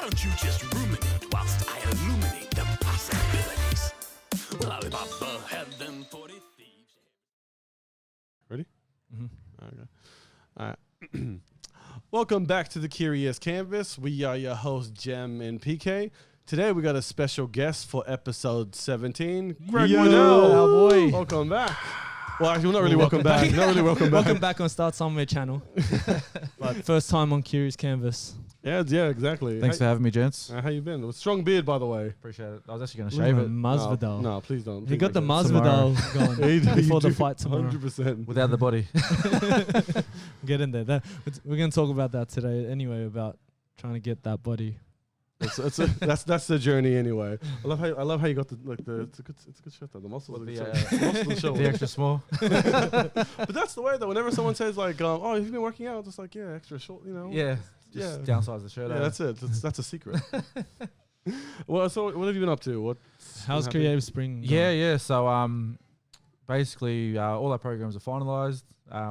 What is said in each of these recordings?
don't you just ruminate whilst I illuminate the possibilities? Well, Alibaba had them 40 thieves. Ready? Mm-hmm. Okay. All right. Welcome back to the Curious Canvas. We are your hosts, Jem and PK. Today we got a special guest for episode 17, Greg Waddell. Our boy. Welcome back. Well, actually, we're not really welcome back. Not really welcome back. Welcome back on Start Somewhere channel. But first time on Curious Canvas. Yeah, exactly. Thanks for having me, gents. How you been? With strong beard, by the way. Appreciate it. I was actually going to shave it Masvidal. No, please don't. He Please got the don't. Masvidal going before the fight tomorrow. 100%. without the body. Get in there. We're going to talk about that today anyway, about trying to get that body. That's the journey anyway. I love how you got it's a good shirt though. The muscles are muscles show. The extra small. But that's the way though. Whenever someone says like, oh, you've been working out, it's like, yeah, extra short, you know. Yeah. Just downsize the shirt. Yeah, that's it. That's a secret. Well, so what have you been up to? How's Creative Spring going? Yeah. So basically all our programs are finalised.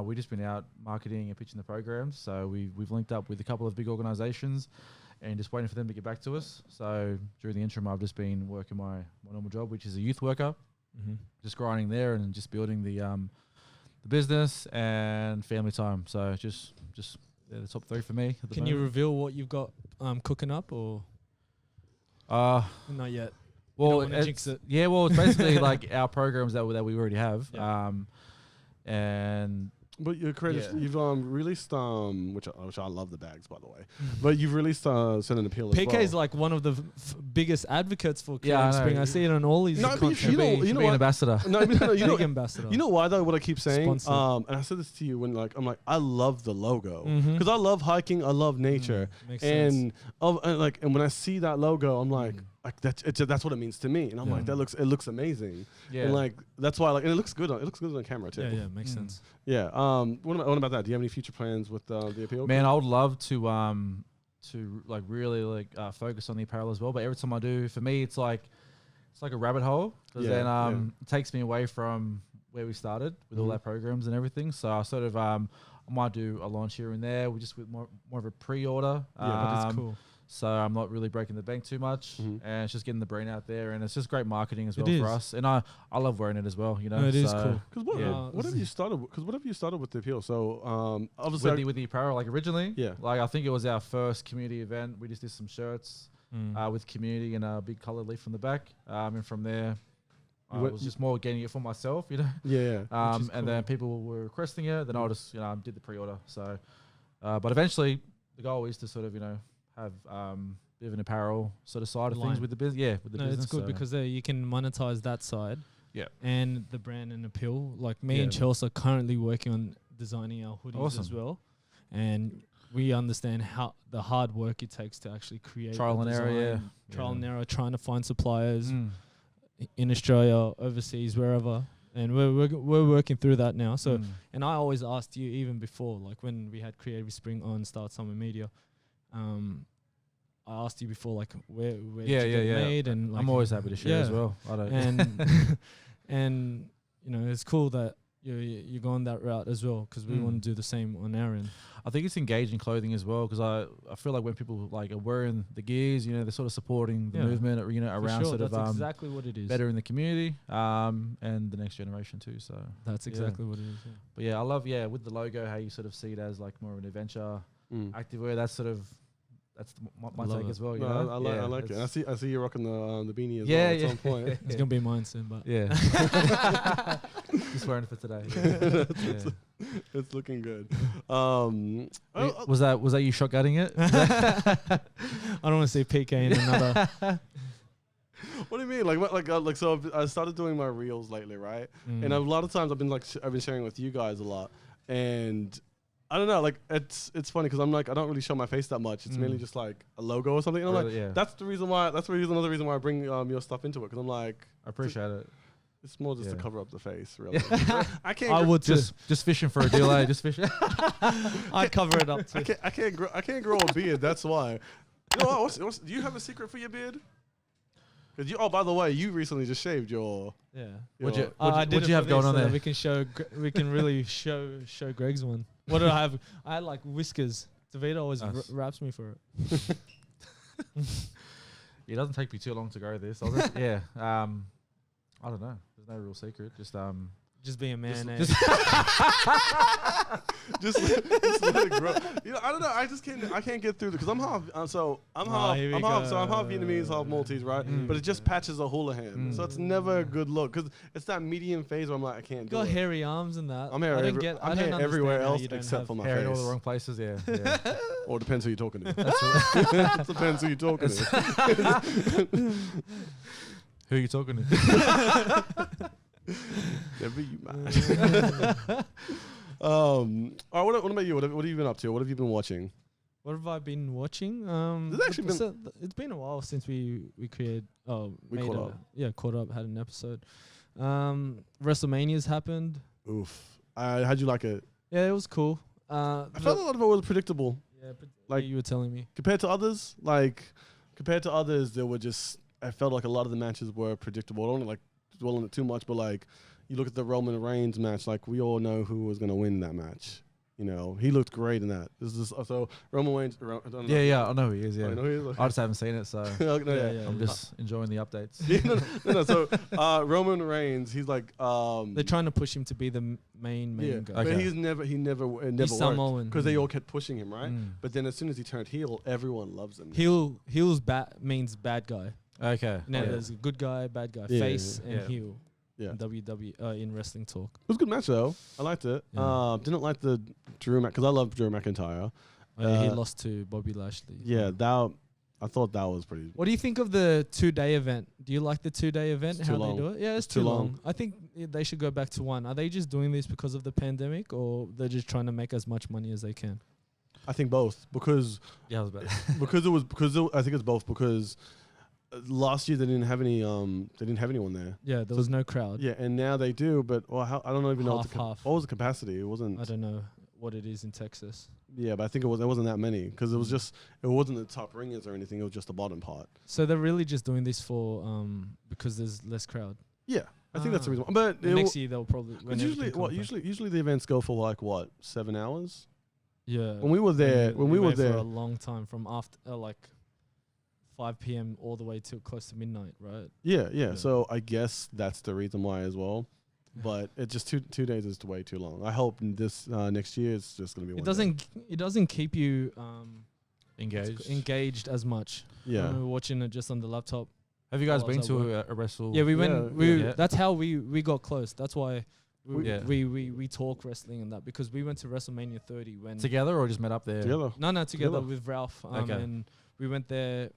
We've just been out marketing and pitching the programs. So we've linked up with a couple of big organisations and just waiting for them to get back to us. So during the interim, I've just been working my normal job, which is a youth worker, just grinding there and just building the business and family time. So just they're the top three for me. Can you reveal what you've got cooking up or not yet? Well, jinx it. Yeah, well, it's basically like our programs that we already have. Yeah. And but you're creative. You've released which I love the bags, by the way. But you've released Send an Appeal as well. PK is like one of the biggest advocates for Creative Spring. I see it on all these. No, but you know be an ambassador. No, you know, ambassador. You know why though? What I keep saying, Sponsor. and I said this to you when I'm like, I love the logo because I love hiking, I love nature, Makes sense. and when I see that logo, I'm like that's what it means to me, and I'm like, it looks amazing, and like that's why and it looks good on camera too. Yeah, makes sense. Yeah. What about that? Do you have any future plans with the appeal? Man, I would love to like really focus on the apparel as well. But every time I do, for me, it's like a rabbit hole because then it takes me away from where we started with all our programs and everything. So I sort of I might do a launch here and there. We just with more of a pre-order. But it's cool. So I'm not really breaking the bank too much, and it's just getting the brand out there, and it's just great marketing as well for us. And I love wearing it as well, you know. No, it is cool. Because what have you started? Because what have you started with the appeal? So obviously with the apparel, like originally, yeah, like I think it was our first community event. We just did some shirts with community and a big coloured leaf from the back, and from there. I was just more getting it for myself, you know. Yeah. And then people were requesting it. Then I just did the pre-order. So, but eventually the goal is to sort of have a bit of an apparel sort of side of things with the business. Yeah, with the business. It's good because you can monetize that side. Yeah. And the brand and appeal. Like me and Chelsea are currently working on designing our hoodies as well. And we understand how the hard work it takes to actually create trial and error, trial and error, trying to find suppliers in Australia, overseas, wherever. And we're working through that now. So and I always asked you even before, like when we had Creative Spring on Start Summer Media, I asked you before, like where did you get made, and like, I'm always happy to share as well. I don't and it's cool that you're going that route as well because we want to do the same on our end. I think it's engaging clothing as well because I feel like when people are wearing the gears, they're sort of supporting the movement, around sort that's of exactly what it is. Better in the community, and the next generation too. So that's exactly what it is. Yeah. But I love with the logo how you sort of see it as like more of an adventure, activewear. That's my take as well. I like it. I see you rocking the beanie as well at some point. It's gonna be mine soon, but just wearing it for today. It's looking good. Was that you shotgunning it? I don't want to see PK in another. What do you mean? So I started doing my reels lately, right? And a lot of times I've been sharing with you guys a lot, and I don't know, it's funny because I'm I don't really show my face that much. It's mainly just like a logo or something. And I'm that's the reason why. That's another reason why I bring your stuff into it because I'm like, I appreciate it. It's more just to cover up the face, really. I can't. I would just fishing for a deal. Just fishing. I cover it up too. I can't grow a beard. That's why. You know what? Do you have a secret for your beard? By the way, you recently just shaved your. Yeah. What'd you have going on there? We can really show Greg's one. What did I have? I had like whiskers. Davida always raps me for it. It doesn't take me too long to grow this. Yeah. I don't know. There's no real secret. Just be a man. just let it grow. You know, I don't know. I can't get through it because I'm half. I'm half Vietnamese, half Maltese, right? But it just patches a Houlihan, so it's never a good look because it's that medium phase where I'm like, I can't do got it. hairy arms and that. I'm hairy. I'm hair everywhere else except for my hair face. in all the wrong places. Yeah. Or it depends who you're talking to. That's right. It depends who you're talking to. Who are you talking to? Never you mind. All right, what about you? What have you been up to? What have you been watching? What have I been watching? It's been a while since we created. Caught up. Had an episode. WrestleMania's happened. Oof. How'd you like it? Yeah, it was cool. I felt a lot of it was predictable. Yeah, like you were telling me. Compared to others, there were just. I felt like a lot of the matches were predictable. I don't like dwell on it too much, but like you look at the Roman Reigns match, like we all know who was going to win that match. You know, he looked great in that. This is so Roman Reigns. I know who he is. Yeah, I know who he is. I just haven't seen it, so I'm just enjoying the updates. No. So Roman Reigns, he's like they're trying to push him to be the main guy. But he never worked because they all kept pushing him, right? But then as soon as he turned heel, everyone loves him. Heel's means bad guy. Okay. Now there's a good guy, bad guy, face and heel. Yeah. In in wrestling talk. It was a good match though. I liked it. Yeah. Didn't like the Drew because I love Drew McIntyre. He lost to Bobby Lashley. Yeah, I thought that was pretty. What do you think of the 2-day event? Do you like the 2-day event? It's how too they long. do it? Yeah, it's too long. I think they should go back to one. Are they just doing this because of the pandemic, or they're just trying to make as much money as they can? I think both because I was about I think it's both because last year they didn't have anyone there. Yeah, there was no crowd. Yeah, and now they do, but I don't even know half. what was the capacity. It wasn't. I don't know what it is in Texas. Yeah, but I think it wasn't that many because it wasn't the top ringers or anything. It was just the bottom part. So they're really just doing this for because there's less crowd. Yeah, I think that's the reason. But next year they'll probably. Usually the events go for like 7 hours. Yeah. When we were there, for a long time from after 5 p.m. all the way till close to midnight, right? Yeah. So I guess that's the reason why as well. But it just two days is way too long. I hope this next year it's just gonna be. It doesn't keep you engaged as much. Yeah, when we're watching it just on the laptop. Have you guys been to a wrestle? Yeah, we went. That's how we got close. That's why we talk wrestling and that because we went to WrestleMania 30 when together or just met up there. Together with Ralph. And we went there,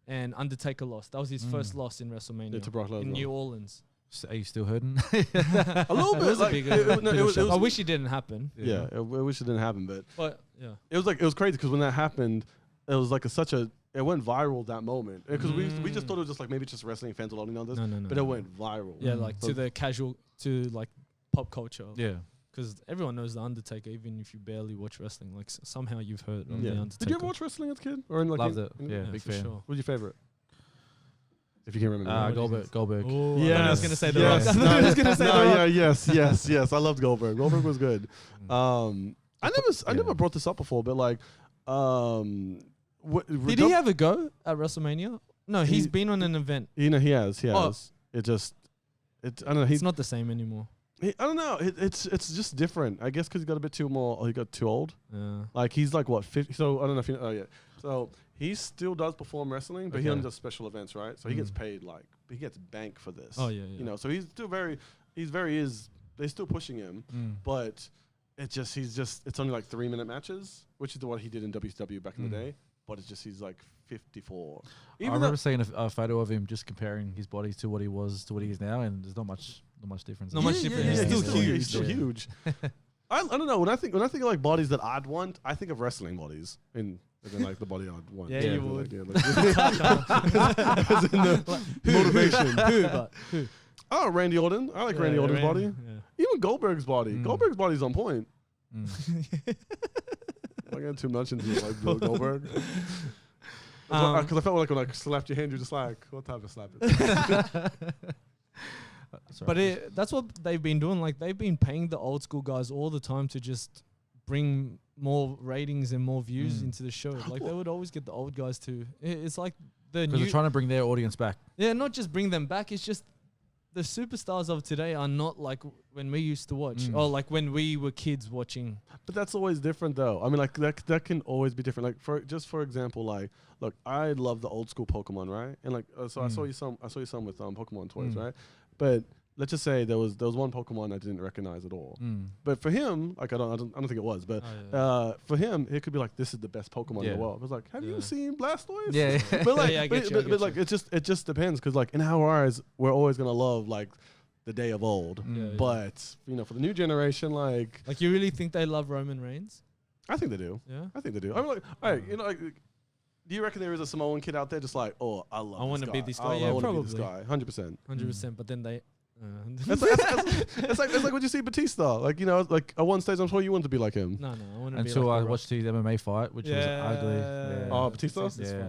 and Undertaker lost. That was his first loss in WrestleMania to Brock Lesnar in New Orleans. So are you still hurting? A little bit. It was I wish it didn't happen. Yeah, I wish it didn't happen, but yeah, it was crazy because when that happened, it was like it went viral that moment because we just thought it was just like maybe just wrestling fans alone know this, but it went viral. Yeah, like to the casual, to like pop culture. Yeah, because everyone knows the Undertaker, even if you barely watch wrestling. Like somehow you've heard of the Undertaker. Did you ever watch wrestling as a kid or in like? Loved it. Yeah, big fan. Sure. What's your favorite? If you can remember. Goldberg. Yeah, I was gonna say the Rock. I was gonna say the Rock. Yes. I loved Goldberg. Goldberg was good. I never brought this up before, but like, did he have a go at WrestleMania? No, he's been on an event. He has. I don't know. It's not the same anymore. I don't know. It's just different. I guess because he got a bit too more. He got too old. Yeah. Like he's like what 50. So I don't know if you know. Oh yeah. So he still does perform wrestling, but he only does special events, right? So he gets paid he gets bank for this. Oh yeah. You know. So he's still they're still pushing him, but it's only like 3-minute matches, which is what he did in WCW back in the day. But it's just he's like 54. I remember seeing a photo of him just comparing his body to what he was to what he is now, and there's not much difference. Not much difference. Yeah, He's still huge. He's still huge. I don't know. When I think of like bodies that I'd want, I think of wrestling bodies in like the body I'd want. Yeah, you would. As in the motivation. Who? Oh, Randy Orton. I like Randy Orton's body. Yeah. Even Goldberg's body. Goldberg's body's on point. I got too much into like Goldberg. Because I felt like when I slapped your hand, you're just like, what type of slap is But that's what they've been doing. Like they've been paying the old school guys all the time to just bring more ratings and more views into the show. Like they would always get the old guys too. It's like the Because they're trying to bring their audience back. Yeah, not just bring them back. It's just the superstars of today are not like when we used to watch or like when we were kids watching. But that's always different, though. I mean, like that can always be different. Like for example, like look, I love the old school Pokemon, right? And like so I saw you some with Pokemon toys, right? But let's just say there was one Pokemon I didn't recognize at all. But for him, like I don't think it was, but for him, it could be like, this is the best Pokemon in the world. It's like, have you seen Blastoise? Yeah. But like, I get but like it just depends, because like in our eyes, we're always gonna love like the day of old. But you know, for the new generation, like you really think they love Roman Reigns? I think they do. Yeah, I think they do. I mean, like, all right, you know, like, do you reckon there is a Samoan kid out there just like, oh, I want to be this guy? I Yeah, want to be probably. this guy, 100%. 100%. But then they. It's like when you see Batista, like, you know, like at one stage I'm sure you want to be like him. No, I want to be Until like I The Rock. watched his MMA fight, which was ugly. Yeah. Oh, Batista?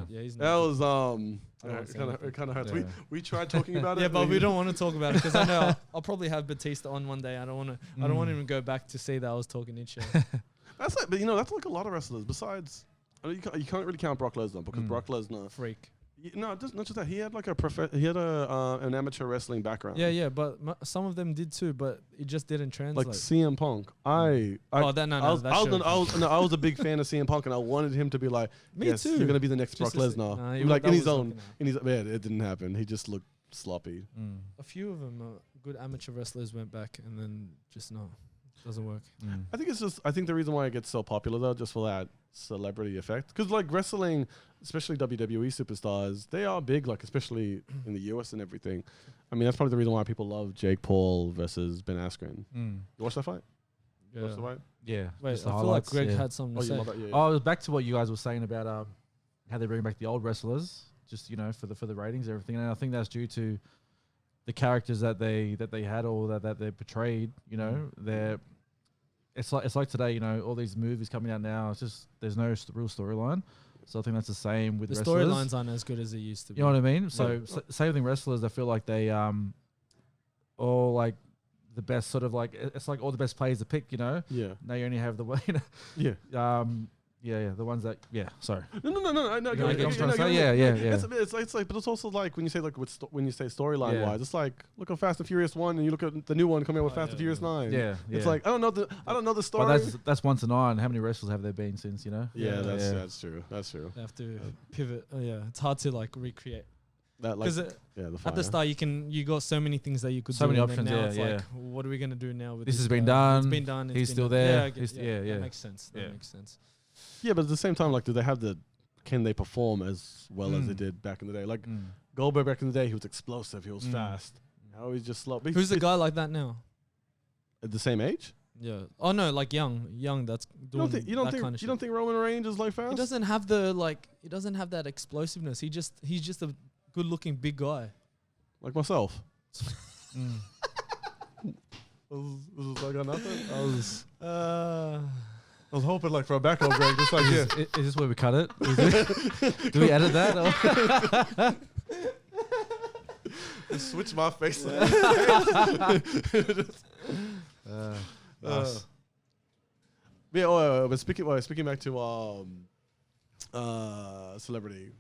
Yeah, he's That not. was I don't wanna say it kind of hurts. Yeah. We tried talking about it. Yeah, but we don't want to talk about it because I know I'll probably have Batista on one day. I don't want to. I don't want him to go back to see that I was talking in show. That's like, but you know, that's like a lot of wrestlers. Besides, I mean, you can't really count Brock Lesnar, because Brock Lesnar. Freak. No, not just that. He had like an amateur wrestling background. Yeah, but some of them did too, but it just didn't translate. Like CM Punk. I was a big fan of CM Punk, and I wanted him to be like, Me yes, too. you're gonna be the next Just Brock to say- Lesnar. Nah, Like that in his was own, fucking man, it didn't happen. He just looked sloppy. A few of them, good amateur wrestlers, went back, and then just no, doesn't work. I think the reason why it gets so popular though, just for that celebrity effect, because like wrestling, especially WWE superstars, they are big, like especially in the US and everything. I mean, that's probably the reason why people love Jake Paul versus Ben Askren. You watch that fight? Yeah. Watch the fight? Yeah. Wait, I just the feel like highlights, Greg yeah. had something Oh, to you say. love that? Yeah. Oh, it was back to what you guys were saying about how they bring back the old wrestlers, just, you know, for the ratings and everything. And I think that's due to the characters that they had, or that they portrayed. You know, it's like today. You know, all these movies coming out now. It's just there's no real storyline. So I think that's the same with The wrestlers. storylines aren't as good as they used to be. You know what I mean? So same thing. Wrestlers, I feel like they all like the best sort of like, it's like all the best players to pick. You know. Yeah. Now you only have the way. Yeah. Yeah, the ones that, sorry. No. You know what I'm trying to say? Yeah. It's like, but it's also like when you say like when you say storyline Yeah. wise, it's like look at Fast and Furious 1, and you look at the new one coming out with Fast and Furious 9. Yeah, It's yeah. like I don't know the story. But that's 1 to 9. How many wrestlers have there been since, you know? yeah, that's true. That's true. They have to pivot. Yeah, it's hard to like recreate. That like Because the at fire. the start you got so many things that you could So do. many and then options, now yeah, it's yeah. like, what are we gonna do now with This this has been guy? done. It's been done. He's been still done. there. I get- Yeah. That makes sense. That Yeah. makes sense. Yeah, but at the same time, like, do they have can they perform as well as they did back in the day? Like Goldberg back in the day, he was explosive, he was fast. Now he's just slow. But Who's the guy like that now? at the same age? Yeah. Oh no, like young. That's doing You don't that kind of think you don't think Roman Reigns is like fast? He doesn't have he doesn't have that explosiveness. He's just a good-looking big guy. Like myself. I got nothing. I was hoping like for a backup, Greg, just like Is this where we cut it? Do we edit that? Or? Just switch my face. Nice. But speaking back to celebrity,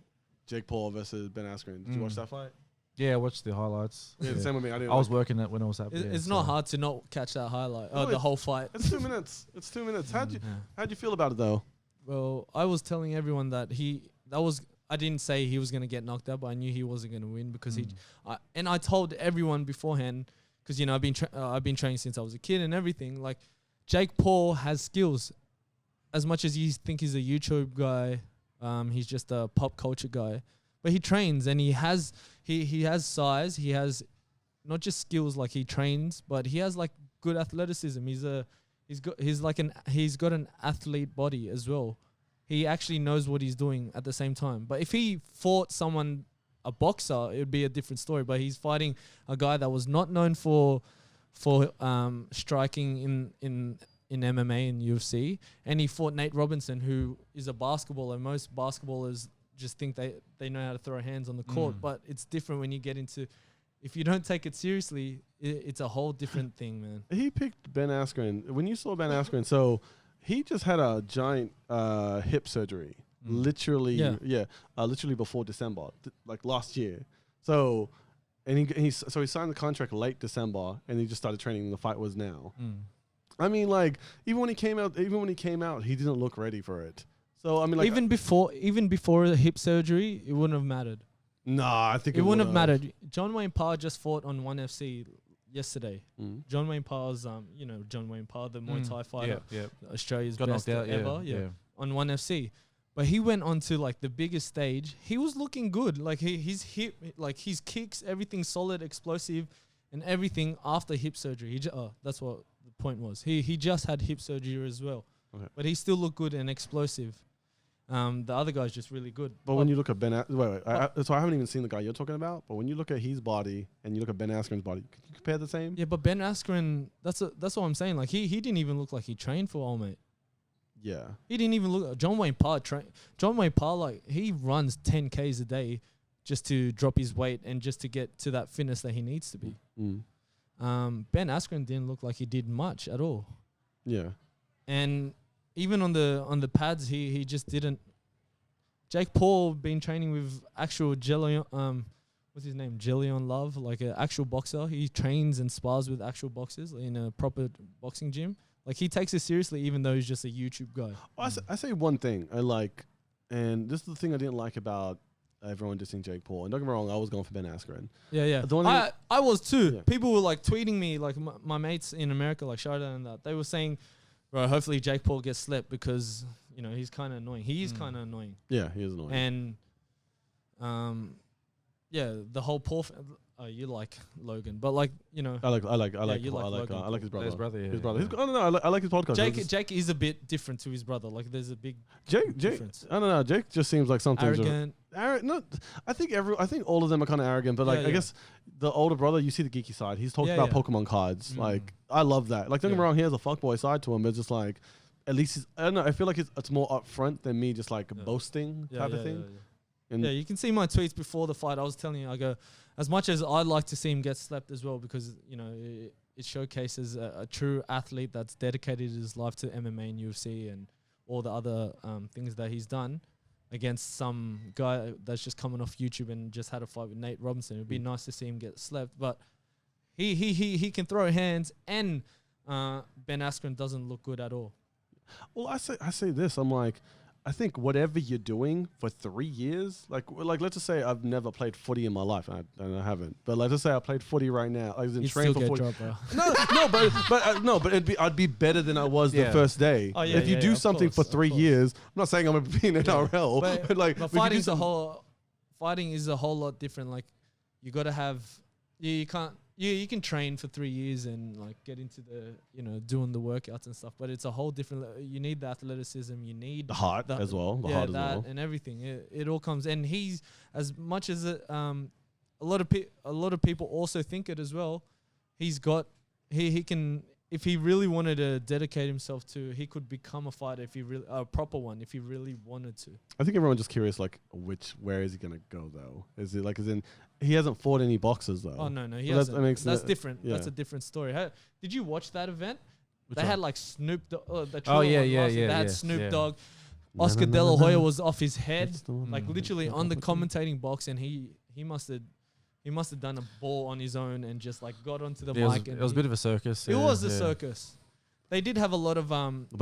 Jake Paul versus Ben Askren. Did you watch that fight? Yeah, watch the highlights. Yeah, the same with me. I was working it when it was happening. It's not hard to not catch that highlight. No, The whole fight. It's 2 minutes. How'd you feel about it though? Well, I was telling everyone that I didn't say he was going to get knocked out, but I knew he wasn't going to win because I told everyone beforehand, because, you know, I've been training since I was a kid and everything. Like, Jake Paul has skills. As much as you think he's a YouTube guy, he's just a pop culture guy. But he trains and he has size. He has not just skills, like he trains, but he has like good athleticism. He's got an athlete body as well. He actually knows what he's doing at the same time. But if he fought a boxer, it would be a different story. But he's fighting a guy that was not known for striking in MMA and UFC, and he fought Nate Robinson, who is a basketballer, and most basketballers just think they know how to throw hands on the court. But it's different when you get into, if you don't take it seriously, it's a whole different thing, man. He picked Ben Askren. When you saw Ben Askren, so he just had a giant hip surgery. Literally, literally before December, like last year. So, and he signed the contract late December, and he just started training. And the fight was now. I mean, like even when he came out, he didn't look ready for it. So I mean, like even before the hip surgery, it wouldn't have mattered. Nah, I think it wouldn't have mattered. John Wayne Parr just fought on ONE FC yesterday. John Wayne Parr's, John Wayne Parr, the Muay Thai fighter, Australia's best ever, on ONE FC. But he went on to like the biggest stage. He was looking good. Like his hip, like his kicks, everything solid, explosive, and everything after hip surgery. That's what the point was. He just had hip surgery as well, but he still looked good and explosive. The other guy's just really good. But when you look at so I haven't even seen the guy you're talking about. But when you look at his body and you look at Ben Askren's body, can you compare the same? Yeah, but Ben Askren, that's what I'm saying. Like he didn't even look like he trained for Old Mate. Yeah, he didn't even look. John Wayne Parr, like he runs 10Ks a day just to drop his weight and just to get to that fitness that he needs to be. Ben Askren didn't look like he did much at all. Yeah, and even on the pads, he just didn't. Jake Paul been training with actual Jellion, what's his name? Jellion Love, like an actual boxer. He trains and spars with actual boxers in a proper boxing gym. Like he takes it seriously, even though he's just a YouTube guy. I say one thing I like, and this is the thing I didn't like about everyone dissing Jake Paul. And don't get me wrong, I was going for Ben Askren. Yeah. I was too. Yeah. People were like tweeting me, like my mates in America, like Showtime and that. They were saying, bro, hopefully Jake Paul gets slept because, he's kind of annoying. He is kind of annoying. Yeah, he is annoying. And, the whole Paul... you like Logan, but like, I like his brother. His brother, His brother. I like his podcast. Jake is a bit different to his brother. Like there's a big Jake, difference. I don't know. Jake just seems like something arrogant. I think all of them are kind of arrogant, but I guess the older brother, you see the geeky side. He's talking about Pokemon cards. Like I love that. Like don't get me wrong, he has a fuckboy side to him. It's just like at least I don't know. I feel like it's more upfront than me just like boasting type of thing. Yeah, you can see my tweets before the fight. I was telling you, I go, as much as I'd like to see him get slapped as well, because, it showcases a true athlete that's dedicated his life to MMA and UFC and all the other things that he's done against some guy that's just coming off YouTube and just had a fight with Nate Robinson. It'd be nice to see him get slapped, but he can throw hands, and Ben Askren doesn't look good at all. Well, I say this. I'm like, I think whatever you're doing for 3 years, like let's just say I've never played footy in my life, and I haven't. But let's just say I played footy right now. I was in train for footy. Dropped, bro. but I'd be better than I was the first day. Oh, yeah, if you do something for 3 years, I'm not saying I'm gonna be in NRL, but fighting is a whole lot different. Like you got to have you can't. You can train for 3 years and like get into the doing the workouts and stuff, but it's a whole different. You need the athleticism, you need the heart as well, and everything. It all comes, and he's as much as a lot of people also think it as well. He's got he can, if he really wanted to dedicate himself to, he could become a fighter if he really a proper one if he really wanted to. I think everyone's just curious, like where is he gonna go though? Is it like he hasn't fought any boxers though? Oh no, he hasn't. That's different. Yeah. That's a different story. Did you watch that event? They had like Snoop Dogg. They had Snoop Dogg. Oscar De La Hoya was off his head, like literally on the commentating box, and he must have done a ball on his own and just like got onto the mic. It was a bit of a circus. It was a circus. They did have a lot of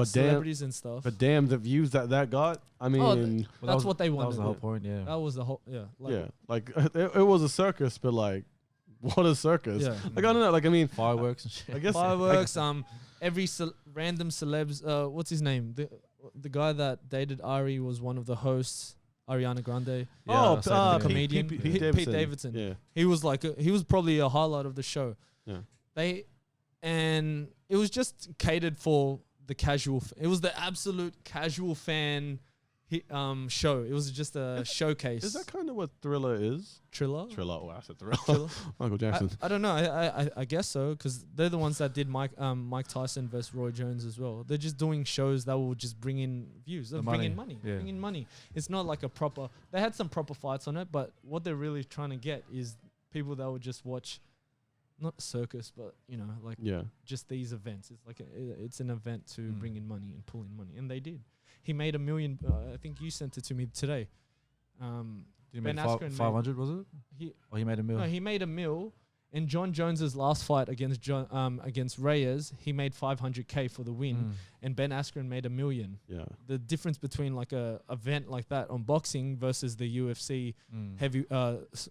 celebrities and stuff. But damn, the views that got. I mean, that's what they wanted. That was the whole point. Yeah. That was the whole. Yeah. It was a circus, but like, what a circus! Yeah. Like I don't know. Like I mean, fireworks and shit. I guess fireworks. Every random celebs. What's his name? The guy that dated Ari was one of the hosts. Ariana Grande. Yeah, comedian Pete Davidson. Yeah. He was he was probably a highlight of the show. Yeah. And it was just catered for the casual. It was the absolute casual fan show. It was just a showcase. Is that kind of what TRILLER is? TRILLER? TRILLER. Oh, I said TRILLER. Michael Jackson. I don't know. I guess so, because they're the ones that did Mike Tyson versus Roy Jones as well. They're just doing shows that will just bring in views. Bring in money. Yeah. Bring in money. It's not like a proper. They had some proper fights on it, but what they're really trying to get is people that will just watch not circus, but like Yeah. just these events. It's like it's an event to bring in money and pull in money, and they did. He made $1 million. I think you sent it to me today. Did he Ben make Askren 500? Was it? He made $1 million. No, he made $1 million. In John Jones's last fight against Reyes, he made $500K for the win, and Ben Askren made $1 million. Yeah. The difference between like a event like that on boxing versus the UFC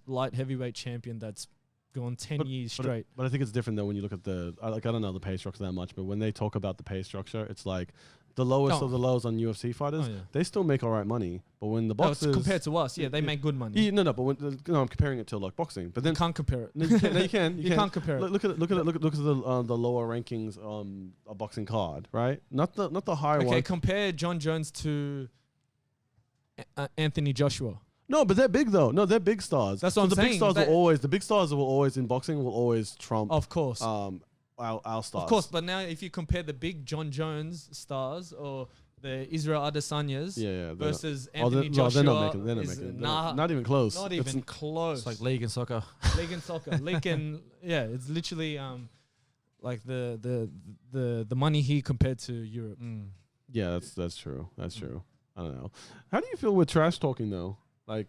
light heavyweight champion that's gone 10 years straight. But I think it's different though when you look at I don't know the pay structure that much, but when they talk about the pay structure, it's like the lowest of the lows on UFC fighters. They still make all right money, but when the boxers compared to us, they make good money. Yeah, but when I'm comparing it to like boxing, but then you can't compare it. No, you can. You can't compare it. Look at the lower rankings a boxing card, right? Not the higher one. Okay, compare John Jones to Anthony Joshua. No, but they're big though. No, they're big stars. That's what I'm saying. The big stars will always in boxing will always trump. Of course. Our stars. Of course, but now if you compare the big John Jones stars or the Israel Adesanyas versus Anthony Joshua, they're not making close. Not even close. It's like league and soccer. It's literally like the money he compared to Europe. Yeah, that's true. That's true. I don't know. How do you feel with trash talking though? Like,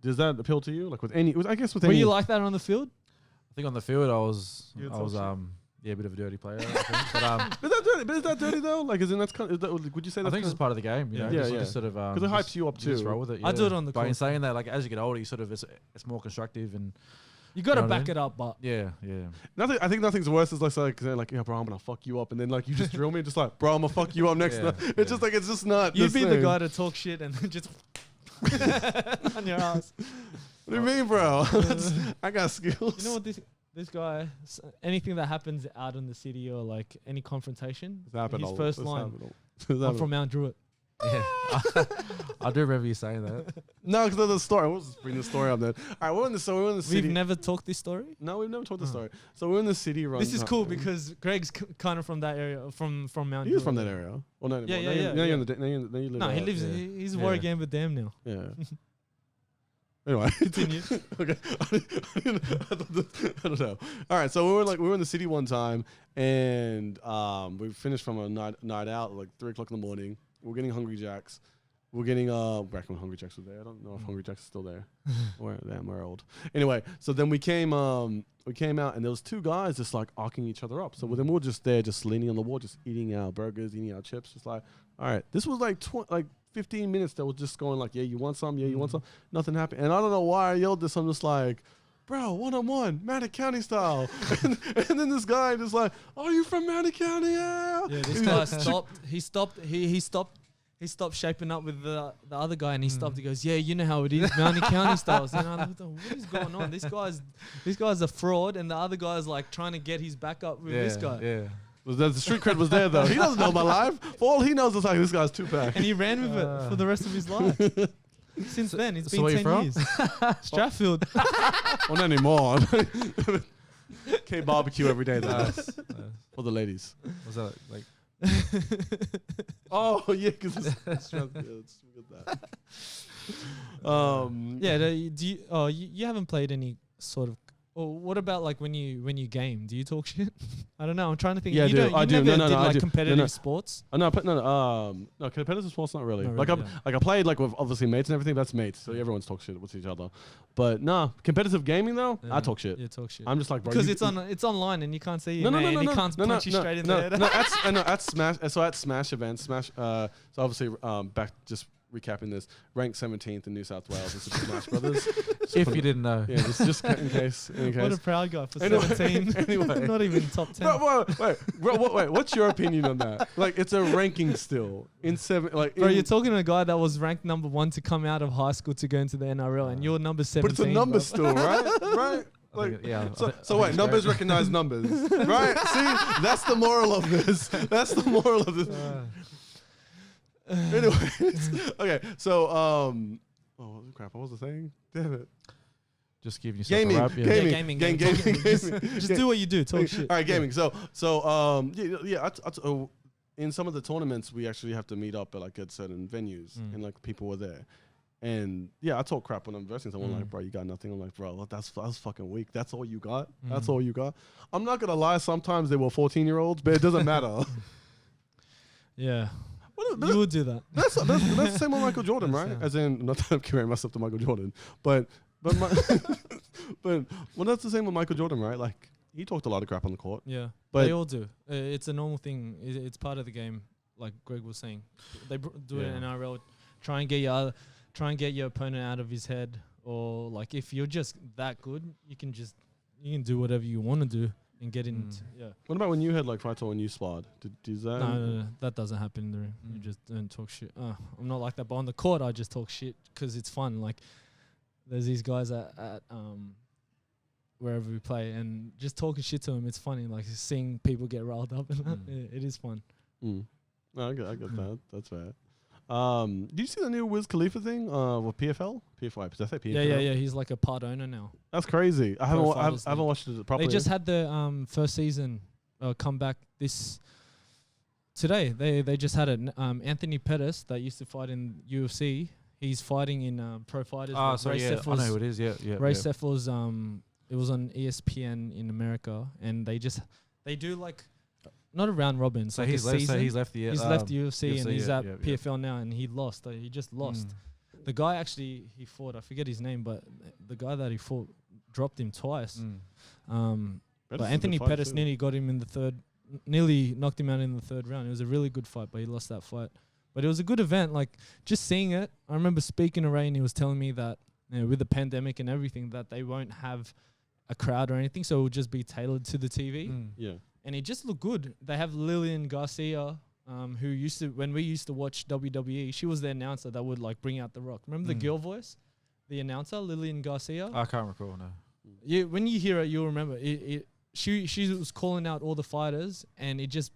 does that appeal to you? Like with any, I guess with Were any. you like that on the field? I think on the field I was a bit of a dirty player. I think. But is that dirty though? Like, would you say that? I think it's part of the game. You know, just sort of because it hypes you up too. Just roll with it. I do it on the court. But in saying that, like as you get older, you sort of it's more constructive and you got to back it up. But yeah. I think nothing's worse is like yeah, bro, I'm gonna fuck you up, and then like you just drill me, just like, bro, I'm gonna fuck you up next. It's just like it's just not. You'd be the guy to talk shit and then just on your ass. What do you mean, bro? I got skills. You know what this guy, anything that happens out in the city or like any confrontation, his first line, I'm from Mount Druitt. Yeah, I do remember you saying that. No, because of the story. We'll just bring the story up then. All right, we're in the city. We've never talked this story? No, we've never told the story. So we're in the city right This is cool because Greg's kind of from that area, from Mount Druitt. He was from that area. Well, no, Yeah. Now you live. No, he lives. He's a Warragamba Dam now. Yeah. Anyway, continue. Okay, I don't know. All right, so we were in the city one time, and we finished from a night out like 3:00 in the morning. We're getting Hungry Jacks. We're getting back when Hungry Jacks was there. I don't know if Hungry Jacks is still there. We're old. Anyway, so then we came out, and there was two guys just like arcing each other up. So then we were just there, just leaning on the wall, just eating our burgers, eating our chips. Just like, all right, this was like 15 minutes that was just going like, yeah, you want some? Yeah, you want some? Nothing happened. And I don't know why I yelled this. I'm just like, bro, one-on-one, Manatee County style. and then this guy just like, oh, you from Manatee County? Yeah. Yeah, this guy stopped. He stopped shaping up with the other guy, and he stopped. He goes, yeah, you know how it is, Manatee County styles. And I'm like, what is going on? This guy's a fraud, and the other guy's like trying to get his back up with this guy. Yeah. The street cred was there though. He doesn't know my life. For all he knows is like this guy's Tupac. And he ran with it for the rest of his life. Since then, it's been 10 years. Strathfield. Well, not anymore. K barbecue every day though. For the ladies. Was that like? Oh yeah, because it's Strathfield. You haven't played any sort of. Or what about like when you game? Do you talk shit? I don't know. I'm trying to think. Yeah, I do. I do. Competitive sports. No, competitive sports not really. I played like with obviously mates and everything. That's mates, so everyone's talk shit with each other. But competitive gaming though, I talk shit. You talk shit. I'm just like, bro, because it's online and you can't see you, and he can't punch you straight in the head. At Smash. So at Smash events, so obviously back just. Recapping this, ranked 17th in New South Wales in Super Smash Brothers. If you didn't know. Yeah, just in case. What a proud guy for 17. Anyway. Not even top 10. Wait, what's your opinion on that? Like, it's a ranking still. Bro, you're talking to a guy that was ranked number 1 to come out of high school to go into the NRL, and you're number 17. But it's a number still, right? Right? Like, yeah. So wait, numbers recognize numbers, right? See, that's the moral of this. Anyways, okay, so oh crap, what was the thing? Damn it. Just giving yourself gaming, a rap. Yeah. Gaming. Just Gaming. do what you do. Talk shit. All right, gaming. So in some of the tournaments we actually have to meet up at like at certain venues, and like people were there. And yeah, I talk crap when I'm versing someone like, bro, you got nothing. I'm like, bro, that's fucking weak. That's all you got. That's all you got. I'm not gonna lie. Sometimes they were 14-year-olds, but it doesn't matter. Yeah. But You would do that. that's the same with Michael Jordan, right? Yeah. As in, not that I'm comparing myself to Michael Jordan, but well, that's the same with Michael Jordan, right? Like he talked a lot of crap on the court. Yeah. But They all do. It's a normal thing. It's part of the game, like Greg was saying. They do it in NRL. Try and get your opponent out of his head, or like if you're just that good, you can do whatever you want to do and get into. Yeah. What about when you had like fights or when you sparred? Did that? No, that doesn't happen in the ring. You just don't talk shit. I'm not like that, but on the court, I just talk shit because it's fun. Like there's these guys at wherever we play, and just talking shit to them, it's funny. Like seeing people get riled up, and that, it is fun. No, I get that. That's fair. Did you see the new Wiz Khalifa thing with PFL? PFL, did I say PFL? Yeah. He's like a part owner now. That's crazy. I haven't watched it properly. They just had the first season come back today. They just had it. Anthony Pettis that used to fight in UFC. He's fighting in Pro Fighters. I know who it is. Yeah. Ray Seffel's it was on ESPN in America, and they do like not a round robin. So like he's a left. season. So he's left the. He's left UFC and he's at yeah. PFL now, and he lost. He just lost. The guy actually he fought. I forget his name, but the guy that he fought dropped him twice. But Anthony Pettis nearly got him in the nearly knocked him out in the third round. It was a really good fight, but he lost that fight. But it was a good event. Like just seeing it, I remember speaking to Ray, and he was telling me that with the pandemic and everything, that they won't have a crowd or anything, so it will just be tailored to the TV. Yeah. And it just looked good. They have Lillian Garcia, who when we used to watch WWE, she was the announcer that would like bring out The Rock. Remember the girl voice? The announcer, Lillian Garcia? I can't recall, no. Yeah, when you hear it, you'll remember. She was calling out all the fighters, and it just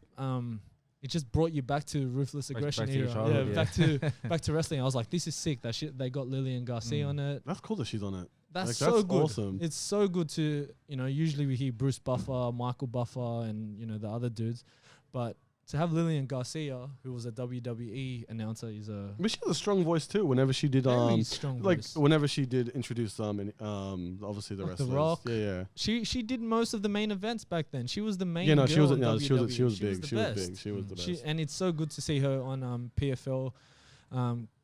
brought you back to Ruthless Aggression back to your era. childhood, Back to wrestling. I was like, this is sick. They got Lillian Garcia on it. That's cool that she's on it. That's like, so that's good. Awesome. It's so good to, usually we hear Bruce Buffer, Michael Buffer, and, the other dudes. But to have Lillian Garcia, who was a WWE announcer, is a... But she has a strong voice too. Whenever she did, very strong voice. whenever she did introduce obviously the Like wrestlers. The Rock. Yeah. She did most of the main events back then. She was the main. Yeah, no, girl she was. in No, WWE. she was big. She was the big. She was the best. And it's so good to see her on PFL.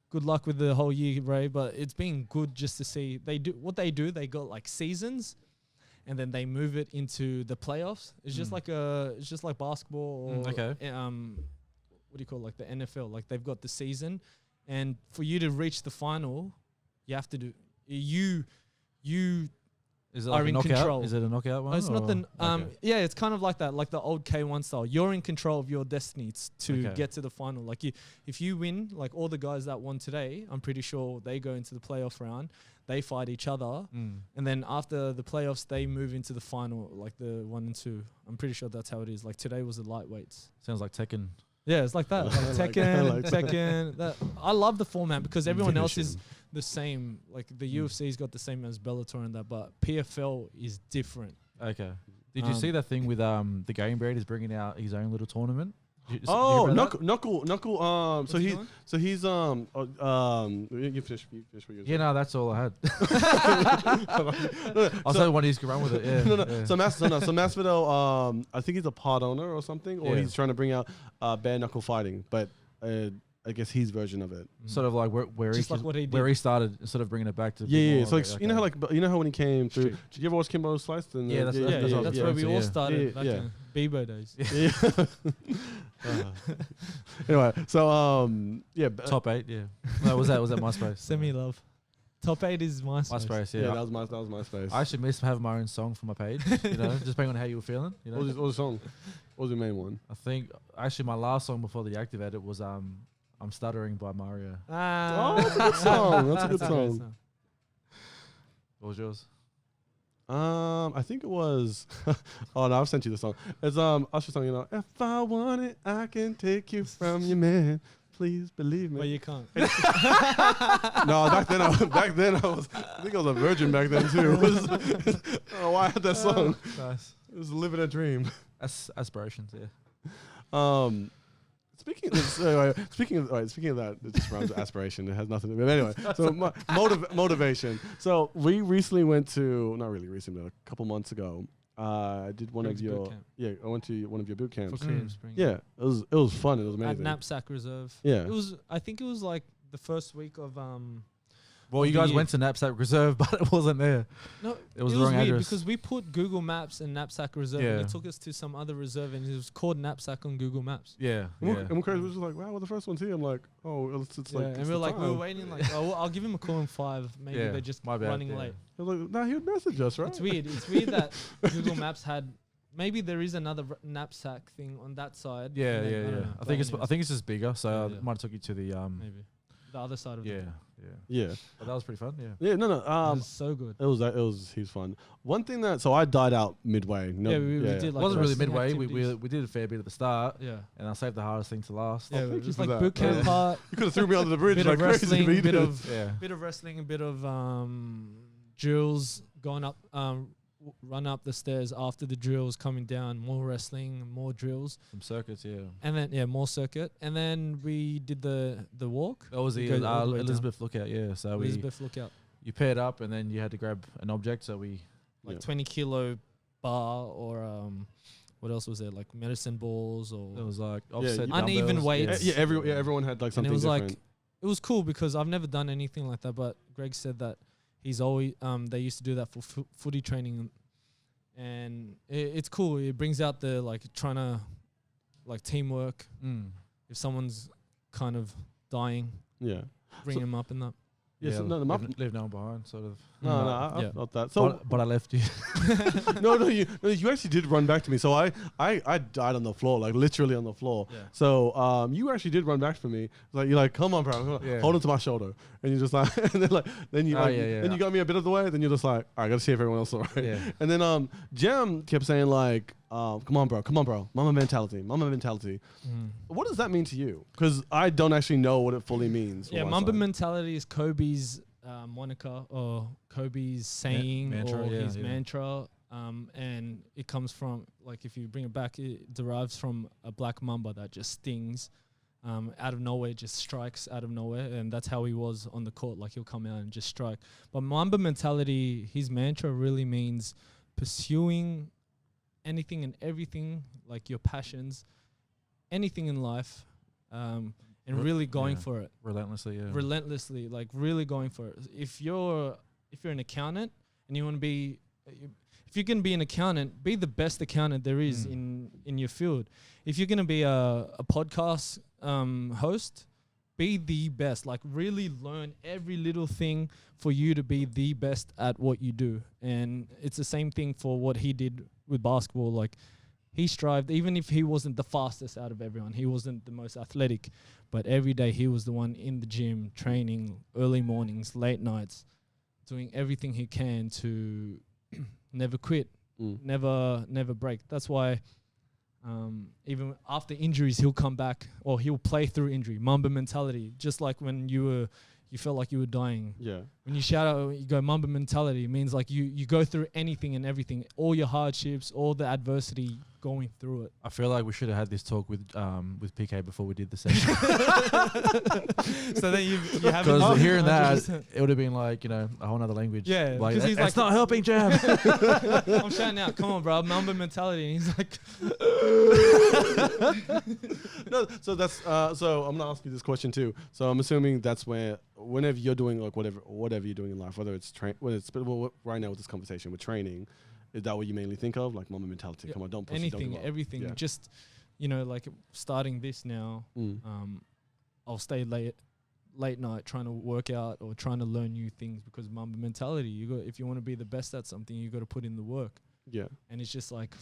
Good luck with the whole year, Ray. But it's been good just to see they do. They got like seasons, and then they move it into the playoffs. It's just like basketball or okay. What do you call it? Like the NFL? Like they've got the season, and for you to reach the final, you have to do you. Is it are like a in knockout? control. Is it a knockout one? It's not the okay. yeah, it's kind of like that, like the old K1 style. You're in control of your destiny to get to the final. Like if you win, like all the guys that won today, I'm pretty sure they go into the playoff round. They fight each other, and then after the playoffs, they move into the final, like the 1 and 2. I'm pretty sure that's how it is. Like today was the lightweights. Sounds like Tekken. Yeah, it's like that. Like Tekken. I love the format because everyone else is the same. Like the UFC's got the same as Bellator and that, but PFL is different. Okay. Did you see that thing with the Game Breed is bringing out his own little tournament? Knuckle. So he's you finish what you Yeah, no, that's all I had. I was one he's could run with it. Yeah. No. So Masvidal, I think he's a part owner or something, or he's trying to bring out bare knuckle fighting, but I guess his version of it. Sort of like where he started, sort of bringing it back to. Yeah. So like, you know how when he came through, did you ever watch Kimbo Sliced? And That's where we all started back in Bebo days. Anyway, so top 8. Yeah. No, was that MySpace? Send me love. Top 8 is MySpace. MySpace, yeah. That was MySpace. I should miss having my own song for my page. Just depending on how you were feeling. What was the song? What was your main one? I think actually my last song before the deactivated was I'm Stuttering by Mario. That's a good song. That's a good song. What was yours? I think it was. Oh no, I've sent you the song. It's Usher's song. If I want it, I can take you from your man. Please believe me. Well, you can't. No, back then I was. I think I was a virgin back then too. I don't know why I had that song. Nice. It was living a dream. Aspirations, yeah. Speaking of that, it just rhymes with aspiration. It has nothing to do. But anyway, so motivation. So we recently went to, not really recently, but a couple months ago. I did one Greg's of your boot camp. I went to one of your boot camps. For Creative Spring. Yeah, it was fun. It was At amazing. Knapsack Reserve. Yeah. I think it was like the first week of Well, of you the guys year. went to Knapsack Reserve, but it wasn't there. No, It was the wrong weird address. because we put Google Maps and Knapsack Reserve, and Yeah. it took us to some other reserve, and it was called Knapsack on Google Maps. Yeah, And Craig was just like, wow, well, the first one's here. I'm like, oh, it's Yeah, like, and it's we were the like, we were time. waiting, like, oh, well, I'll give him a call in 5. Maybe Yeah, they're just my bad, running yeah. late. I was like, nah, he would message us, right? It's weird. It's weird that Google Maps had. Maybe there is another knapsack thing on that side. Yeah, and then, yeah, I don't yeah. know. I But think anyways, it's just bigger, so Yeah, it yeah. might have took you to the maybe the other side of yeah, it. yeah. Yeah. But that was pretty fun. Yeah. Yeah, no. It was so good. It was he was fun. One thing so I died out midway. No, Yeah, we did It like wasn't really wrestling midway. activities. We did a fair bit at the start, Yeah. and I saved the hardest thing to last. Yeah, thank you just for like that. boot camp Yeah. part, You could have threw me under the bridge bit like of crazy. wrestling, but you bit did. of Yeah. bit of wrestling, a bit of drills, going up, run up the stairs after the drills, coming down, more wrestling, more drills, Some circuits, yeah. and then more circuit, and then we did the walk. That was We the go all the way down. Elizabeth Lookout, yeah. So Elizabeth Lookout, you paired up, and then you had to grab an object. So we like Yeah. 20-kilo bar, or what else was there? Like medicine balls, or it was like offset Uneven dumbbells, weights. Yeah, everyone had like and something it was different. like it was cool because I've never done anything like that. But Greg said that he's always they used to do that for footy training, and it's cool. It brings out the trying to teamwork. Mm. If someone's kind of dying, yeah. bring So- him up in that. Yeah, Yeah, so no, leave no one behind, sort of. no, I Yeah. felt that. So But I left you. no, you actually did run back to me. So I died on the floor, like literally on the floor. Yeah. So you actually did run back for me. Like you're like, come on, bro, come on. Yeah. Hold onto my shoulder, and you're just like, and then you Oh, yeah, yeah. then you got me a bit of the way. Then you're just like, all right, I gotta see if everyone else is all right. Yeah. And then Jem kept saying like, come on, bro, mama mentality. What does that mean to you? Because I don't actually know what it fully means. Yeah, on my Mamba side. mentality is Kobe's moniker, or Kobe's saying, mantra, or yeah, his yeah. mantra. And it comes from, if you bring it back, it derives from a black mamba that just stings out of nowhere, just strikes out of nowhere. And that's how he was on the court. Like, he'll come out and just strike. But Mamba mentality, his mantra really means pursuing anything and everything, like your passions, anything in life, and really going yeah. for it. Relentlessly, yeah. Relentlessly, like really going for it. If you're an accountant and you want to be, if you can be an accountant, be the best accountant there is in your field. If you're gonna be a podcast host, be the best. Like, really learn every little thing for you to be the best at what you do. And it's the same thing for what he did with basketball. Like, he strived, even if he wasn't the fastest out of everyone, he wasn't the most athletic, but every day he was the one in the gym, training, early mornings, late nights, doing everything he can to never quit, never break. That's why even after injuries, he'll come back, or he'll play through injury. Mamba mentality, just like when you felt like you were dying. Yeah. When you shout out, you go Mamba mentality, it means like you go through anything and everything, all your hardships, all the adversity, going through it. I feel like we should have had this talk with PK before we did the session. So then you have Because hearing that, it would have been like, a whole other language. Yeah, like, 'cause he's it's like- not helping, Jam. I'm shouting out, come on, bro, Mamba mentality. And he's like, No, so that's so I'm gonna ask you this question too. So I'm assuming that's whenever you're doing like whatever you're doing in life, whether it's right now with this conversation with training, is that what you mainly think of, like Mamba mentality? Yeah, Come on, don't push it, don't anything, give up. everything. Yeah. Just, like starting this now, I'll stay late night trying to work out or trying to learn new things, because Mamba mentality, if you want to be the best at something, you got to put in the work. Yeah. And it's just like,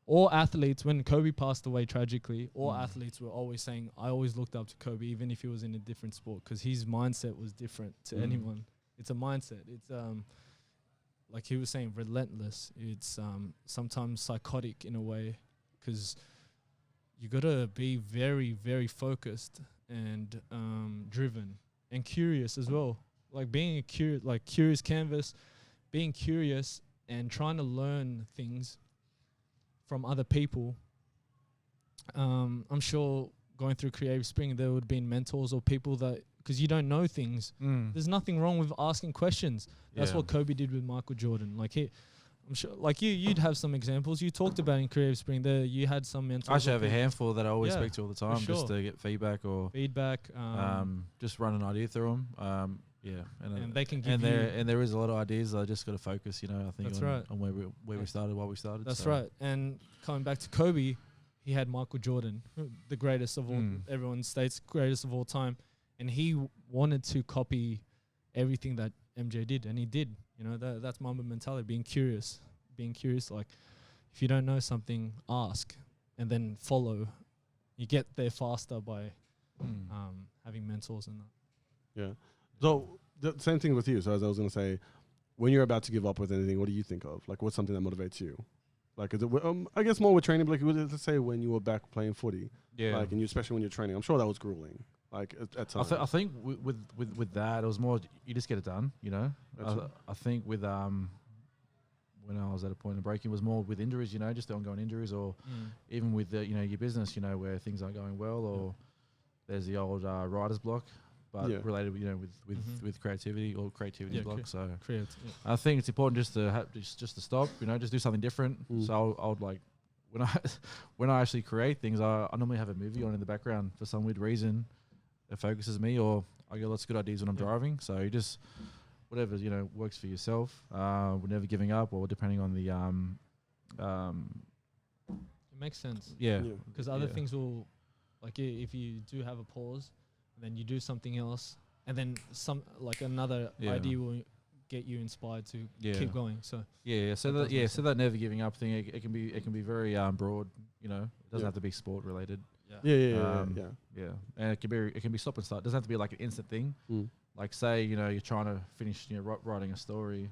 all athletes, when Kobe passed away tragically, all athletes were always saying, I always looked up to Kobe, even if he was in a different sport, because his mindset was different to anyone. It's a mindset. It's like he was saying, relentless. It's sometimes psychotic in a way, because you got to be very, very focused and driven and curious as well. Like being curious canvas, being curious and trying to learn things from other people. I'm sure going through Creative Spring, there would have been mentors or people that, because you don't know things. There's nothing wrong with asking questions. That's what Kobe did with Michael Jordan. Like I'm sure, like you'd have some examples. You talked about in Creative Spring there, you had some mentors. I actually have a handful that I always speak to all the time, sure. just to get feedback or just run an idea through them. And they can give and there is a lot of ideas. I just got to focus, you know. I think That's on, right. on where we started, why we started. That's right. And coming back to Kobe, he had Michael Jordan, the greatest of all. Everyone states greatest of all time, and he wanted to copy everything that MJ did, and he did. You know, that's Mamba mentality, being curious. Like, if you don't know something, ask, and then follow. You get there faster by having mentors and that. Yeah. So the same thing with you. So as I was going to say, when you're about to give up with anything, what do you think of? Like, what's something that motivates you? Like, is it I guess more with training, but like, let's say when you were back playing footy, like, and you, especially when you're training, I'm sure that was grueling. Like at times. I think with that, it was more you just get it done. You know, I think with when I was at a point of breaking, it was more with injuries. You know, just the ongoing injuries, or even with the, you know, your business. You know, where things aren't going well, or there's the old writer's block. But related, you know, with creativity or creativity block. So I think it's important just to just to stop. You know, just do something different. So I would like when I actually create things, I normally have a movie on in the background for some weird reason. It focuses me, or I get lots of good ideas when I'm driving. So you just whatever, you know, works for yourself. We're never giving up, or depending on the It makes sense. Yeah, because other things will, like, if you do have a pause. Then you do something else, and then another idea will get you inspired to keep going. So so that never giving up thing, it can be very broad. You know, it doesn't have to be sport related. And it can be stop and start. It doesn't have to be like an instant thing. Like, say, you know, you're trying to finish, you know, writing a story,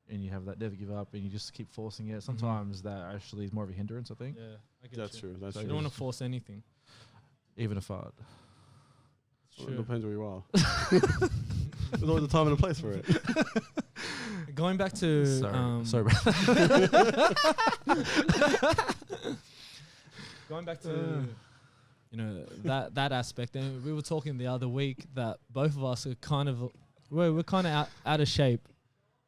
and you have that never give up, and you just keep forcing it. Sometimes that actually is more of a hindrance, I think. I get That's true. That's so true. you don't want to force anything. Even a fart. Well, it depends where you are. There's always a time and a place for it. Going back to sorry, going back to you know that aspect, and we were talking the other week that both of us are kind of we're kind of out of shape,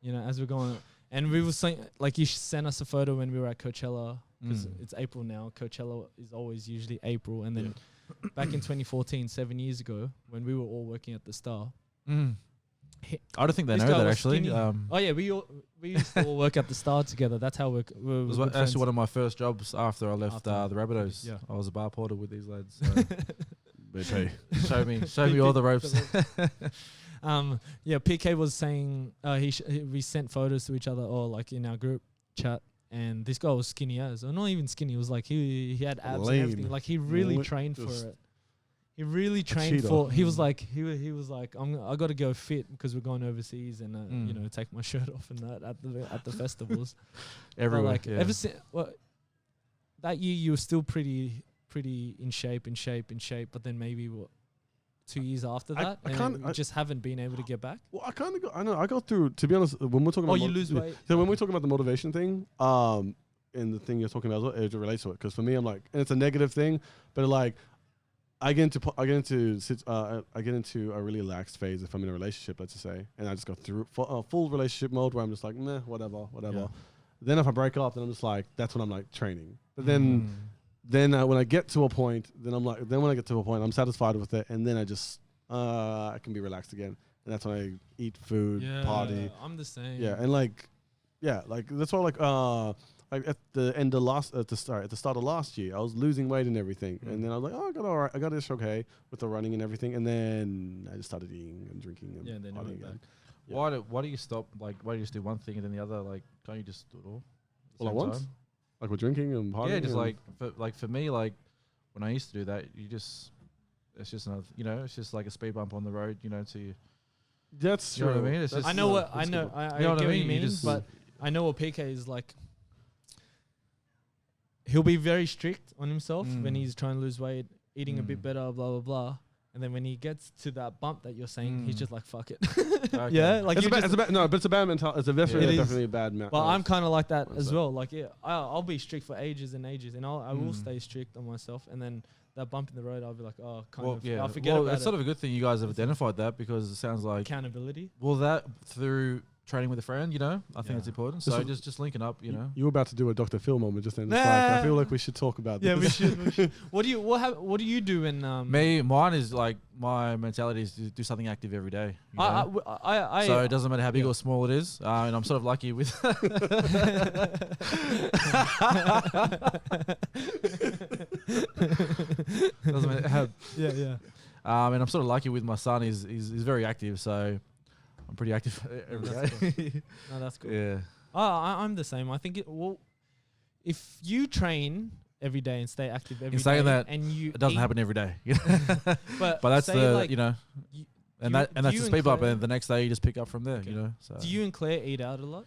you know, as we're going. And we were saying, like, you sent us a photo when we were at Coachella, because it's April now. Coachella is always usually April, and then. Back in 2014, 7 years ago, when we were all working at the Star. I don't think they know that, actually. We used to all work at the Star together. That's how it was actually one of my first jobs after I left the Rabbitohs. Yeah. I was a bar porter with these lads. So show me all the ropes. PK was saying we sent photos to each other, or like in our group chat. And this guy was skinny as, or not even skinny. It was like he had abs and everything. Like, he really trained for it. He really trained for. He was like I got to go fit because we're going overseas, and you know, take my shirt off and that at the festivals. Everywhere. Like ever since that year, you were still pretty in shape. But then maybe 2 years after that, I just haven't been able to get back. Well, I go through, to be honest, when we're talking about... you lose weight. So when we're talking about the motivation thing, and the thing you're talking about, it relates to it. Because for me, I'm like, and it's a negative thing, but like, I get into a really lax phase if I'm in a relationship, let's just say, and I just go through full relationship mode where I'm just like, meh, whatever. Yeah. Then if I break up, then I'm just like, that's when I'm like training. But then... Then when I get to a point, I'm satisfied with it, and then I can be relaxed again, and that's when I eat food, party. I'm the same. Yeah, and like that's why like at the start of last year, I was losing weight and everything, and then I was like, oh, I got all right, I got this okay with the running and everything, and then I just started eating and drinking and then partying again. Why do you stop? Like, why do you just do one thing and then the other? Like, can't you just do it all at once? Like with drinking and partying? Yeah, just for me, like when I used to do that, it's just another, you know, it's just like a speed bump on the road, you know, to... That's true. You know what I mean? It's just, I know what I know what you mean, but I know what PK is like. He'll be very strict on himself when he's trying to lose weight, eating a bit better, blah, blah, blah. And then when he gets to that bump that you're saying, he's just like, fuck it. Okay. Yeah, like but it's a bad mentality. It's definitely a bad mentality. But I'm kind of like that as well. Like, I'll be strict for ages and ages, and I will stay strict on myself. And then, that bump in the road, I'll be like, oh, Well, yeah. I'll forget Well, about it's it. sort of a good thing you guys have identified that, because it sounds like Accountability. that through training with a friend, you know, I think Yeah. it's important. This So is- just linking up, you know. You were about to do a Dr. Phil moment just then. It's like, I feel Nah. like we should talk about Yeah, this. we should. What do you do in Mine is like, my mentality is to do something active every day. You know? I So it doesn't matter how big yeah. or small it is, and I'm sort of lucky with. Doesn't matter how, yeah. and I'm sort of lucky with my son. He's very active, so I'm pretty active every That's day. No, that's cool. Yeah. I'm the same. I think if you train every day and stay active every day, saying that, and you It doesn't eat- happen every day, But but that's say the like you know, you- and do you- that and do that's you the and speed bump, Claire- and the next day you just pick up from there. Okay. You know, so do you and Claire eat out a lot?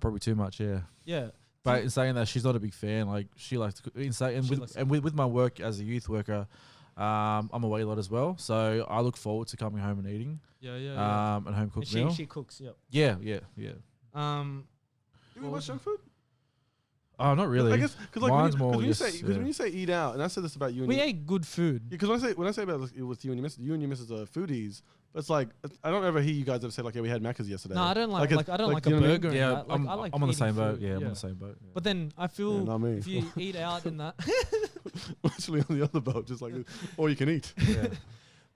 probably too much, yeah. Yeah. But in saying that, she's not a big fan. Like, she likes to cook. In say, and She with likes to and with my work as a youth worker, I'm away a lot as well. So I look forward to coming home and eating, Yeah, yeah. and home cooked And meal. she cooks. Yep. Yeah. Do we watch junk food? Oh, not really. I guess because like Mine's when more you, just, when you say eat out, and I said this about you and We you, ate good food. because when I say about it with you and your missus are foodies, but it's like I don't ever hear you guys ever say like, yeah, we had Macca's yesterday. No, I don't like Like I don't like you a know what I mean? burger. Yeah, and that. Like, I like I'm on the eating same boat. food, Yeah, I'm on the same boat. Yeah. But then I feel not me. if you eat out in that, Actually on the other boat, just like all you can eat. Yeah.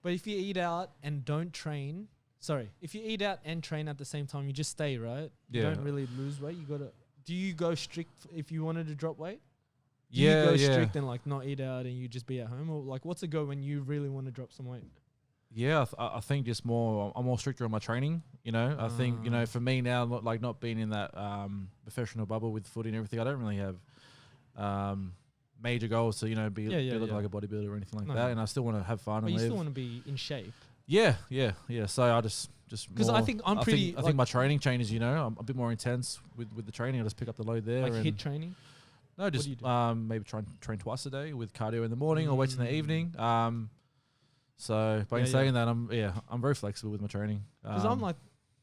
but if you eat out and don't train, if you eat out and train at the same time, you just stay, right? You Yeah. don't really lose weight. You gotta. Do you go strict if you wanted to drop weight? Do Yeah, you go yeah. strict and like not eat out and you just be at home, or like what's it go when you really want to drop some weight? Yeah, I think just more. I'm more stricter on my training. You know, I think for me now, not being in that professional bubble with footy and everything, I don't really have major goals to be looking like a bodybuilder or anything like No. that. And I still want to have fun But and you live. still want to be in shape. Yeah. So I just Because I think I'm pretty. I think my training changes. I'm a bit more intense with the training. I just pick up the load there. like and hit training. No, do just you do? maybe train twice a day with cardio in the morning or weights in the evening. So by Yeah, saying that, I'm very flexible with my training. Because I'm like,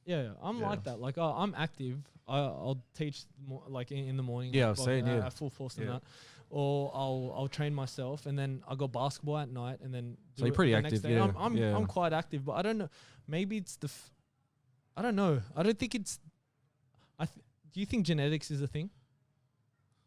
I'm yeah. like that. Like, I'm active. I'll teach like in the morning. Yeah, like, I've seen, yeah. at full force and Yeah. that. Or I'll train myself, and then I go basketball at night, and then So you're pretty the next active, day. yeah, I'm yeah. I'm quite active, but I don't know. Maybe it's I don't know. I don't think it's. Do you think genetics is a thing?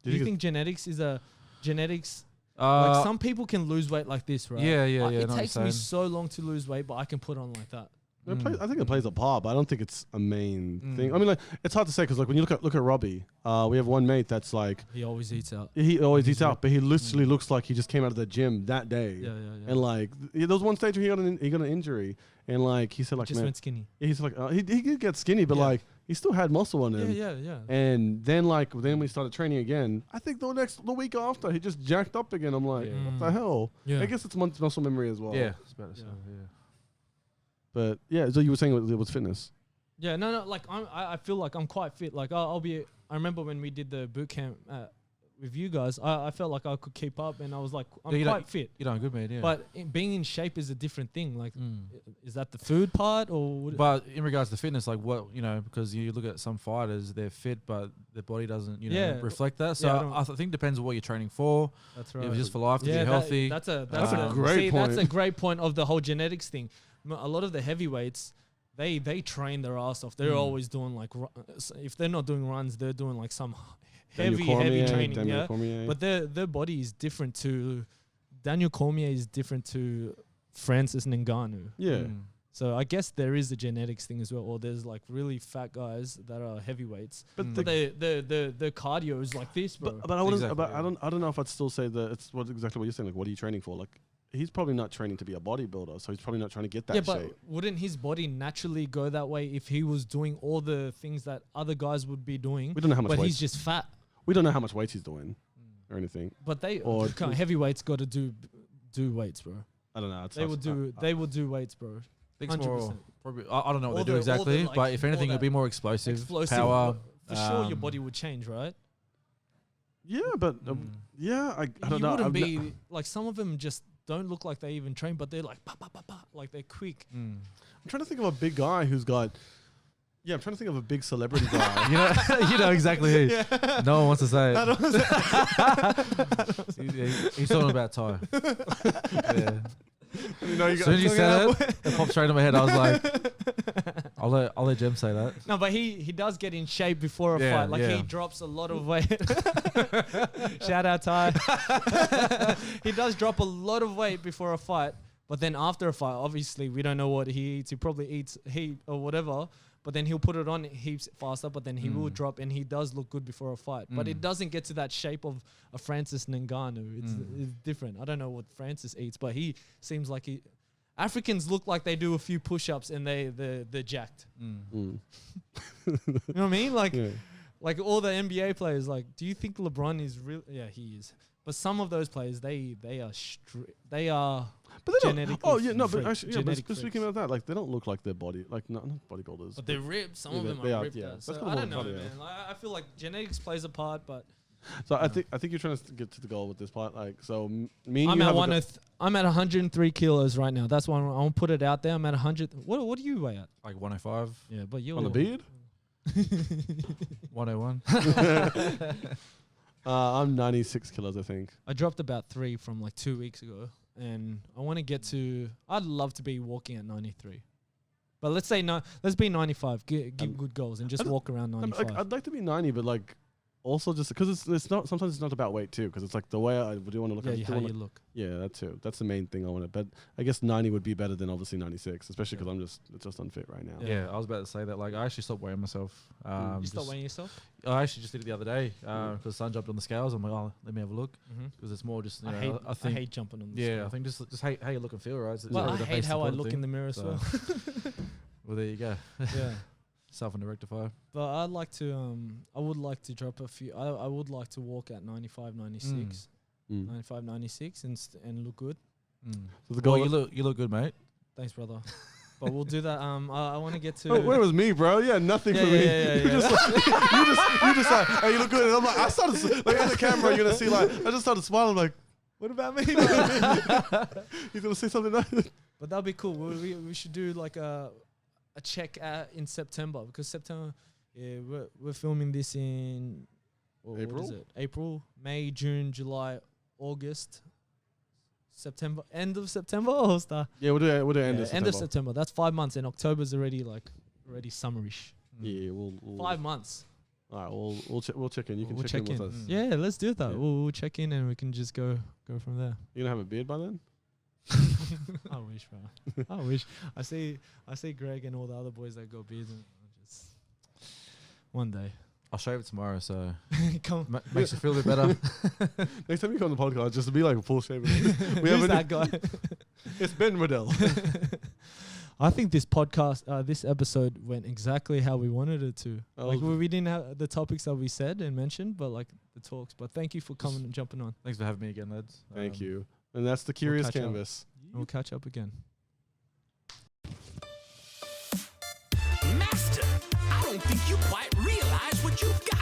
Do you think genetics is a genetics? Like some people can lose weight like this, right? Yeah, yeah, It know what you're takes me saying. so long to lose weight, but I can put on like that. I think it plays a part, but I don't think it's a main thing. Mm. I mean, like it's hard to say because like when you look at Robbie, we have one mate that's like He always eats out. he always eats He's out, but he literally looks like he just came out of the gym that day. Yeah. And like there was one stage where he got an injury, and like he said like Just man, went skinny. he's like he did get skinny, but Yeah. like he still had muscle on him. Yeah. And then then we started training again. I think the week after he just jacked up again. I'm like, Yeah. what the hell? Yeah. I guess it's muscle memory as well. Yeah, it's better. Yeah. Yeah. But yeah, so you were saying it was fitness. Yeah, no. Like I feel like I'm quite fit. Like I'll be. I remember when we did the boot camp with you guys. I felt like I could keep up, and I was like, I'm Yeah, quite fit. You're doing good, man. Yeah. But being in shape is a different thing. Like, is that the food part or? But in regards to fitness, like what because you look at some fighters, they're fit, but their body doesn't Yeah. reflect that. So Yeah, I don't- I think it depends on what you're training for. That's If right. it's just for life to be that- healthy. That's a great That's a point. great point of the whole genetics thing. A lot of the heavyweights, they train their ass off. They're always doing like if they're not doing runs, they're doing like some heavy training. Daniel Yeah, Cormier. but their body is different to Daniel Cormier is different to Francis Ngannou. yeah. So I guess there is a genetics thing as well, or there's like really fat guys that are heavyweights, But but the cardio is like this, bro. But I wouldn't. Exactly, but yeah. I don't know if I'd still say that it's exactly what you're saying. Like, what are you training for? Like, he's probably not training to be a bodybuilder, so he's probably not trying to get that yeah, but shape. wouldn't his body naturally go that way if he was doing all the things that other guys would be doing? We don't know how much But weight. he's just fat. We don't know how much weight he's doing or anything. But they Or- heavyweights got to do weights, bro. I don't know. They will do weights, bro. I think it's more 100%. probably. I don't know what All they do the- exactly, all the, like, but if anything, all it'll be that more explosive, Explosive. power. For sure, your body would change, right? Yeah, but yeah, I don't you know. wouldn't I've be like some of them just don't look like they even train, but they're like pa pa pa pa, like they're quick. I'm trying to think of a big guy who's got Yeah, I'm trying to think of a big celebrity guy. You know exactly who. No one wants to say it. He's talking about Ty. Yeah. You know, As soon as you said it, it popped straight in my head. I was like, I'll let Jem say that. No, but he does get in shape before a Yeah, fight. Like yeah. he drops a lot of weight. Shout out Ty. He does drop a lot of weight before a fight, but then after a fight, obviously we don't know what he eats. He probably eats heat or whatever. But then he'll put it on heaps faster, but then he will drop, and he does look good before a fight. But it doesn't get to that shape of a Francis Ngannou. It's different. I don't know what Francis eats, but he seems like Africans look like they do a few push-ups and they're jacked. You know what I mean? Like all the NBA players. Like, do you think LeBron is real? Yeah, he is. But some of those players, they are. But they genetically. don't. Oh yeah, no, but freak, actually, yeah, genetic but speaking freaks. about that, like they don't look like their body, like not bodybuilders. But they're ripped. Some of Yeah, them they are are, ripped. yeah. So That's I kinda don't know, what I'm man. trying Like, I feel like genetics plays a part, but So I think you're trying to get to the goal with this part. Like, so me and I'm you at have I'm at 103 kilos right now. That's why I won't put it out there. I'm at 100. What do you weigh at? Like 105, Yeah, but you're on the beard. 101. I'm 96 kilos, I think. I dropped about 3 from like 2 weeks ago, and I want to get to. I'd love to be walking at 93, but let's say let's be 95. Give good goals and just walk around 95. Like, I'd like to be 90, but like also just because it's not. Sometimes it's not about weight too, because it's like the way I do want to look. Yeah, how you look. Yeah, that too. That's the main thing I want to. But I guess 90 would be better than obviously 96, especially because it's just unfit right now. Yeah, I was about to say that. Like, I actually stopped weighing myself. You stop weighing yourself? I actually just did it the other day because the sun jumped on the scales. I'm like, oh, let me have a look because it's more just. I hate jumping on the Yeah, scale. I think just how you look and feel, right? Well, I hate how I look in the mirror as well. Well, there you go. Yeah. Something to rectify. But I'd like to, I would like to drop a few. I would like to walk at 95, 96. 95, 96 and look good. So the goal. You look good, mate. Thanks, brother. But we'll do that. I want to get to. Oh, where was me, bro? Yeah, nothing for me. Yeah. You just like, hey, you look good. And I'm like, I started like on the camera. You're gonna see like, I just started smiling. Like, what about me? He's gonna say something nice. But that'll be cool. We should do like a check in September, because September. Yeah, we're filming this in April? What is it? April, May, June, July, August, September. End of September or start? Yeah, we'll do end of September. End of September. That's 5 months, and October's already summerish. Yeah, we'll 5 months. All right, we'll check in. You can We'll check in with us. Yeah, let's do that. Yeah. We'll check in and we can just go from there. You gonna have a beard by then? I wish, bro. I wish. I see Greg and all the other boys that got beards, and I just one day. I'll shave it tomorrow, so Come. makes you feel a bit better. Next time you come on the podcast, just to be like a full shaven. Who's that guy? It's Ben Waddell. I think this podcast, this episode went exactly how we wanted it to. Like we didn't have the topics that we said and mentioned, but like the talks. But thank you for coming and jumping on. Thanks for having me again, lads. Thank you. And that's the Curious catch up. Canvas. We'll catch up again. Master, I don't think you quite realize what you've got.